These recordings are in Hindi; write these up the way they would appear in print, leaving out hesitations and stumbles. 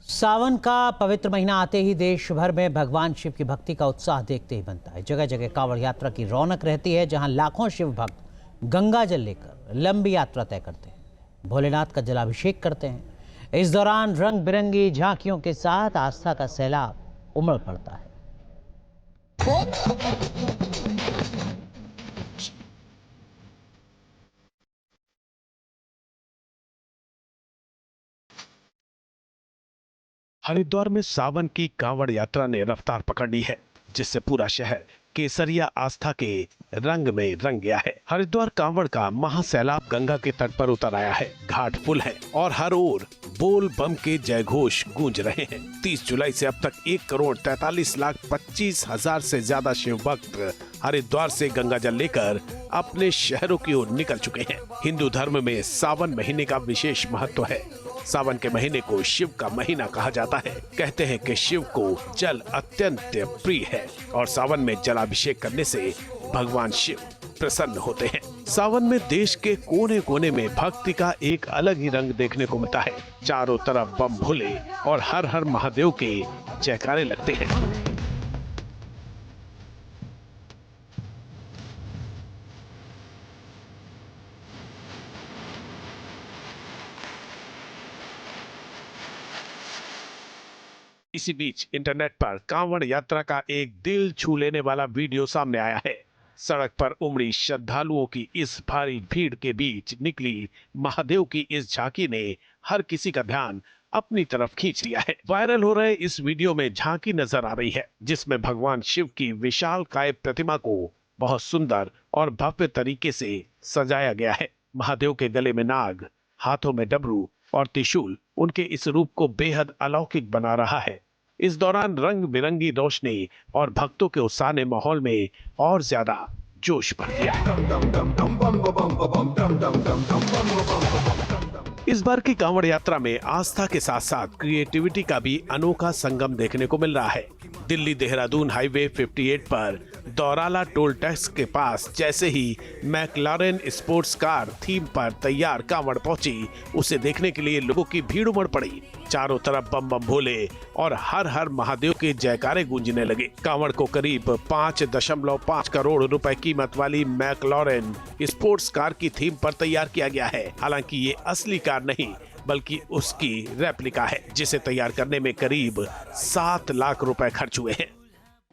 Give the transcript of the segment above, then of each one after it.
सावन का पवित्र महीना आते ही देश भर में भगवान शिव की भक्ति का उत्साह देखते ही बनता है। जगह जगह कांवड़ यात्रा की रौनक रहती है, जहां लाखों शिव भक्त गंगा जल लेकर लंबी यात्रा तय करते हैं, भोलेनाथ का जलाभिषेक करते हैं। इस दौरान रंग बिरंगी झांकियों के साथ आस्था का सैलाब उमड़ पड़ता है। हरिद्वार में सावन की कांवड़ यात्रा ने रफ्तार पकड़ ली है, जिससे पूरा शहर केसरिया आस्था के रंग में रंग गया है। हरिद्वार कांवड़ का महासैलाब गंगा के तट पर उतर आया है। घाट फुल है और हर ओर बोल बम के जयघोष गूंज रहे हैं। 30 जुलाई से अब तक 1,43,25,000 से ज्यादा शिव भक्त हरिद्वार से गंगा जल लेकर अपने शहरों की ओर निकल चुके हैं। हिंदू धर्म में सावन महीने का विशेष महत्व है। सावन के महीने को शिव का महीना कहा जाता है। कहते हैं कि शिव को जल अत्यंत प्रिय है और सावन में जलाभिषेक करने से भगवान शिव प्रसन्न होते हैं। सावन में देश के कोने कोने में भक्ति का एक अलग ही रंग देखने को मिलता है। चारों तरफ बम भोले और हर हर महादेव के जयकारे लगते हैं। इसी बीच इंटरनेट पर कांवड़ यात्रा का एक दिल छू लेने वाला वीडियो सामने आया है। सड़क पर उमड़ी श्रद्धालुओं की इस भारी भीड़ के बीच निकली महादेव की इस झांकी ने हर किसी का ध्यान अपनी तरफ खींच लिया है। वायरल हो रहे इस वीडियो में झांकी नजर आ रही है, जिसमें भगवान शिव की विशालकाय प्रतिमा को बहुत सुंदर और भव्य तरीके से सजाया गया है। महादेव के गले में नाग, हाथों में डमरू और त्रिशूल उनके इस रूप को बेहद अलौकिक बना रहा है। इस दौरान रंग बिरंगी रोशनी और भक्तों के उत्साह ने माहौल में और ज्यादा जोश भर दिया। इस बार की कांवड़ यात्रा में आस्था के साथ साथ क्रिएटिविटी का भी अनोखा संगम देखने को मिल रहा है। दिल्ली देहरादून हाईवे 58 पर दौराला टोल टैक्स के पास जैसे ही मैकलारेन स्पोर्ट्स कार थीम पर तैयार कांवड़ पहुंची, उसे देखने के लिए लोगों की भीड़ उमड़ पड़ी। चारों तरफ बम बम भोले और हर हर महादेव के जयकारे गूंजने लगे। कांवड़ को करीब 5.5 करोड़ रुपए कीमत वाली मैकलारेन स्पोर्ट्स कार की थीम पर तैयार किया गया है। हालांकि ये असली कार नहीं बल्कि उसकी रेप्लिका है, जिसे तैयार करने में करीब 7 लाख रुपए खर्च हुए हैं।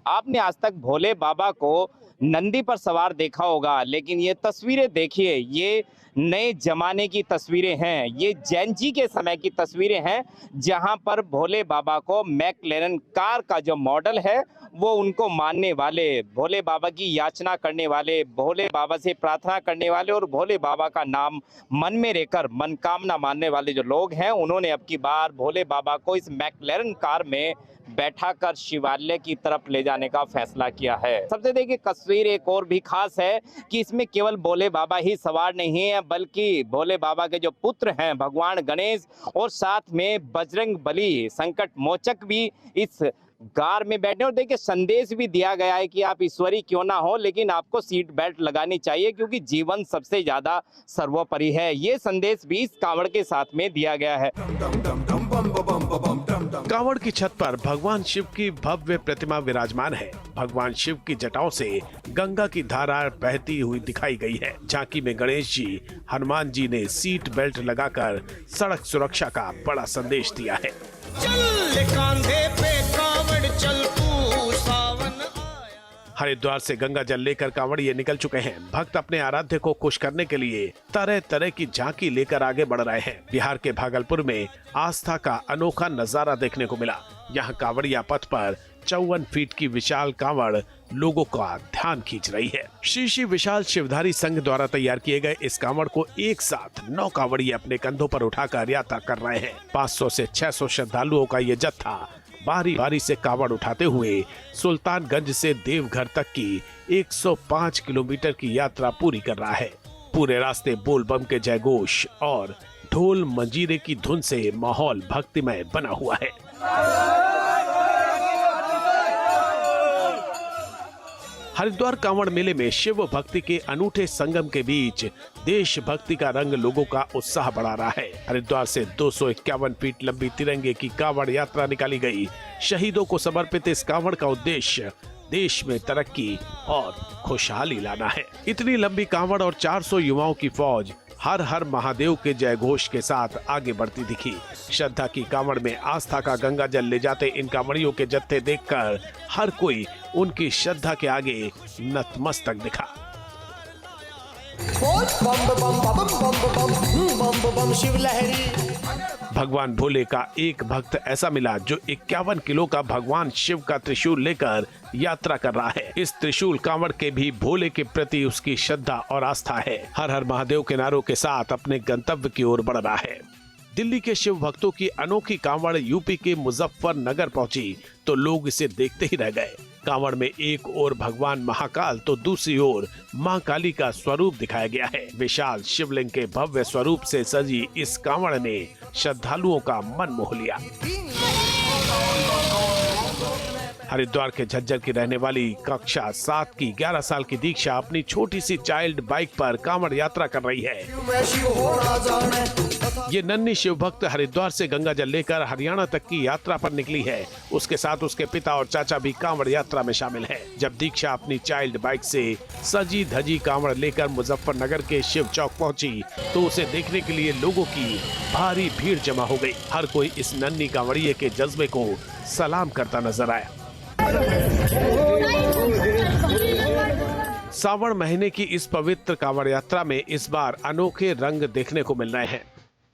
आपने आज तक भोले बाबा को नंदी पर सवार देखा होगा, लेकिन ये तस्वीरें देखिए, ये नए जमाने की तस्वीरें हैं। ये जैन जी के समय की तस्वीरें हैं, जहां पर भोले बाबा को मैकलेरन कार का जो मॉडल है वो उनको मानने वाले, भोले बाबा की याचना करने वाले, भोले बाबा से प्रार्थना करने वाले और भोले बाबा का नाम मन में रहकर मनकामना मानने वाले जो लोग हैं, उन्होंने अब की बार भोले बाबा को इस मैकलेरन कार में बैठाकर शिवालय की तरफ ले जाने का फैसला किया है। सबसे देखिए तस्वीर एक और भी खास है कि इसमें केवल भोले बाबा ही सवार नहीं है, बल्कि भोले बाबा के जो पुत्र हैं भगवान गणेश और साथ में बजरंग बली संकट मोचक भी इस कार में बैठे। और देखिए संदेश भी दिया गया है कि आप ईश्वरी क्यों ना हो, लेकिन आपको सीट बेल्ट लगानी चाहिए क्योंकि जीवन सबसे ज्यादा सर्वोपरि है। ये संदेश भी इस कांवड़ के साथ में दिया गया है। कांवड़ की छत पर भगवान शिव की भव्य प्रतिमा विराजमान है। भगवान शिव की जटाओं से गंगा की धारा बहती हुई दिखाई गई है। झांकी में गणेश जी, हनुमान जी ने सीट बेल्ट लगाकर सड़क सुरक्षा का बड़ा संदेश दिया है। चल कांधे पे कांवड़ चल तू सावन आया। हरिद्वार से गंगा जल लेकर कांवड़िए निकल चुके हैं। भक्त अपने आराध्य को खुश करने के लिए तरह तरह की झांकी लेकर आगे बढ़ रहे हैं। बिहार के भागलपुर में आस्था का अनोखा नजारा देखने को मिला। यहाँ कांवड़िया पथ पर 54 फीट की विशाल कांवड़ लोगों का ध्यान खींच रही है। श्री श्री विशाल शिवधारी संघ द्वारा तैयार किए गए इस कांवड़ को एक साथ 9 कांवड़िए अपने कंधों पर उठाकर यात्रा कर रहे हैं। 500 से 600 श्रद्धालुओं का ये जत्था बारी बारी से कांवड़ उठाते हुए सुल्तानगंज से देवघर तक की 105 किलोमीटर की यात्रा पूरी कर रहा है। पूरे रास्ते बोल बम के जयघोष और ढोल मंजीरे की धुन से माहौल भक्तिमय बना हुआ है। हरिद्वार कांवड़ मेले में शिव भक्ति के अनूठे संगम के बीच देशभक्ति का रंग लोगों का उत्साह बढ़ा रहा है। हरिद्वार से 251 फीट लंबी तिरंगे की कांवड़ यात्रा निकाली गई। शहीदों को समर्पित इस कांवड़ का उद्देश्य देश में तरक्की और खुशहाली लाना है। इतनी लंबी कांवड़ और 400 युवाओं की फौज हर हर महादेव के जय घोष के साथ आगे बढ़ती दिखी। श्रद्धा की कांवड़ में आस्था का गंगा जल ले जाते इन कांवड़ियों के जत्थे देखकर हर कोई उनकी श्रद्धा के आगे नतमस्तक दिखा। भगवान भोले का एक भक्त ऐसा मिला जो 51 किलो का भगवान शिव का त्रिशूल लेकर यात्रा कर रहा है। इस त्रिशूल कांवड़ के भी भोले के प्रति उसकी श्रद्धा और आस्था है। हर हर महादेव के नारों के साथ अपने गंतव्य की ओर बढ़ रहा है। दिल्ली के शिव भक्तों की अनोखी कांवड़ यूपी के मुजफ्फरनगर पहुंची तो लोग इसे देखते ही रह गए। कांवड़ में एक ओर भगवान महाकाल तो दूसरी ओर मां काली का स्वरूप दिखाया गया है। विशाल शिवलिंग के भव्य स्वरूप से सजी इस कांवड़ ने श्रद्धालुओं का मन मोह लिया। हरिद्वार के झज्जर की रहने वाली कक्षा 7 की 11 साल की दीक्षा अपनी छोटी सी चाइल्ड बाइक पर कांवड़ यात्रा कर रही है। ये नन्ही शिव भक्त हरिद्वार से गंगा जल लेकर हरियाणा तक की यात्रा पर निकली है। उसके साथ उसके पिता और चाचा भी कांवड़ यात्रा में शामिल है। जब दीक्षा अपनी चाइल्ड बाइक से सजी धजी कांवड़ लेकर मुजफ्फरनगर के शिव चौक पहुंची तो उसे देखने के लिए लोगों की भारी भीड़ जमा हो गई। हर कोई इस नन्ही कांवड़िए के जज्बे को सलाम करता नजर आया। सावन महीने की इस पवित्र कांवड़ यात्रा में इस बार अनोखे रंग देखने को मिल रहे हैं।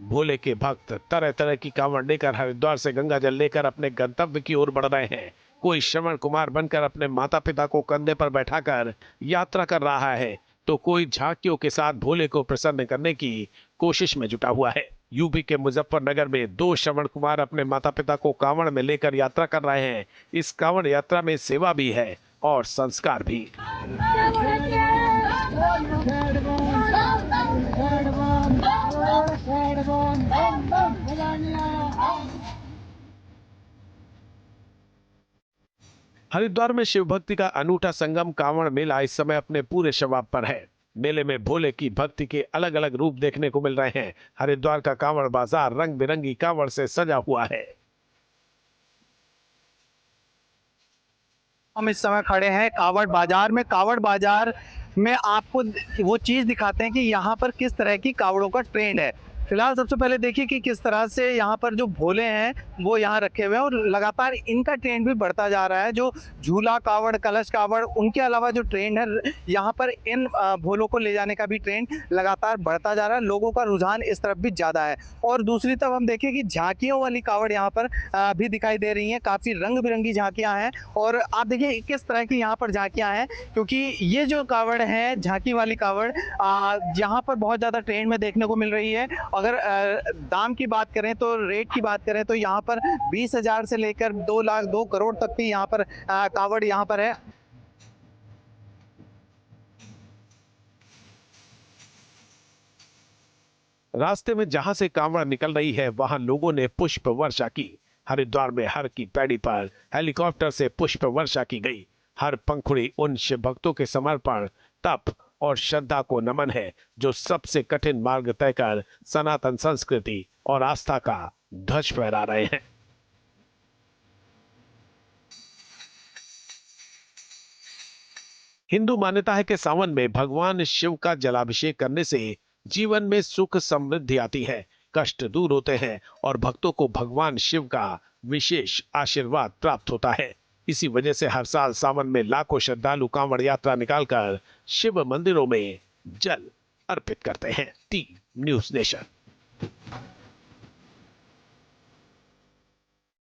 भोले के भक्त तरह तरह की कांवड़ लेकर हरिद्वार से गंगा जल लेकर अपने गंतव्य की ओर बढ़ रहे हैं। कोई श्रवण कुमार बनकर अपने माता पिता को कंधे पर बैठाकर यात्रा कर रहा है तो कोई झांकियों के साथ भोले को प्रसन्न करने की कोशिश में जुटा हुआ है। यूपी के मुजफ्फरनगर में 2 श्रवण कुमार अपने माता पिता को कांवड़ में लेकर यात्रा कर रहे हैं। इस कांवड़ यात्रा में सेवा भी है और संस्कार भी। हरिद्वार में शिव भक्ति का अनूठा संगम कांवड़ मेला इस समय अपने पूरे शबाब पर है। मेले में भोले की भक्ति के अलग अलग रूप देखने को मिल रहे हैं। हरिद्वार का कांवड़ बाजार रंग बिरंगी कांवड़ से सजा हुआ है। हम इस समय खड़े हैं कांवड़ बाजार में। कांवड़ बाजार में आपको वो चीज़ दिखाते हैं कि यहाँ पर किस तरह की कांवड़ों का ट्रेंड है। फिलहाल सबसे पहले देखिए कि किस तरह से यहाँ पर जो भोले हैं वो यहाँ रखे हुए हैं और लगातार इनका ट्रेंड भी बढ़ता जा रहा है। जो झूला कांवड़, कलश कांवड़, उनके अलावा जो ट्रेंड है यहाँ पर इन भोलों को ले जाने का भी ट्रेंड लगातार बढ़ता जा रहा है। लोगों का रुझान इस तरफ भी ज़्यादा है। और दूसरी तरफ हम देखें कि झांकियों वाली कांवड़ यहाँ पर भी दिखाई दे रही हैं। काफ़ी रंग बिरंगी झांकियाँ हैं और आप देखिए किस तरह की यहाँ पर झांकियाँ हैं, क्योंकि ये जो कांवड़ है झांकी वाली कांवड़ यहाँ पर बहुत ज़्यादा ट्रेंड में देखने को मिल रही है। अगर दाम की बात करें तो रेट की बात करें तो यहाँ पर 20,000 से लेकर 2 लाख 2 करोड़ तक की यहाँ पर कांवड़ यहाँ पर है। रास्ते में जहां से कांवड़ निकल रही है वहां लोगों ने पुष्प वर्षा की। हरिद्वार में हर की पैड़ी पर हेलीकॉप्टर से पुष्प वर्षा की गई। हर पंखुड़ी उन शिव भक्तों के समर्पण, तप और श्रद्धा को नमन है जो सबसे कठिन मार्ग तय कर सनातन संस्कृति और आस्था का ध्वज फहरा रहे हैं। हिंदू मान्यता है कि सावन में भगवान शिव का जलाभिषेक करने से जीवन में सुख समृद्धि आती है, कष्ट दूर होते हैं और भक्तों को भगवान शिव का विशेष आशीर्वाद प्राप्त होता है। इसी वजह से हर साल सावन में लाखों श्रद्धालु कांवड़ यात्रा निकालकर शिव मंदिरों में जल अर्पित करते हैं। T news nation.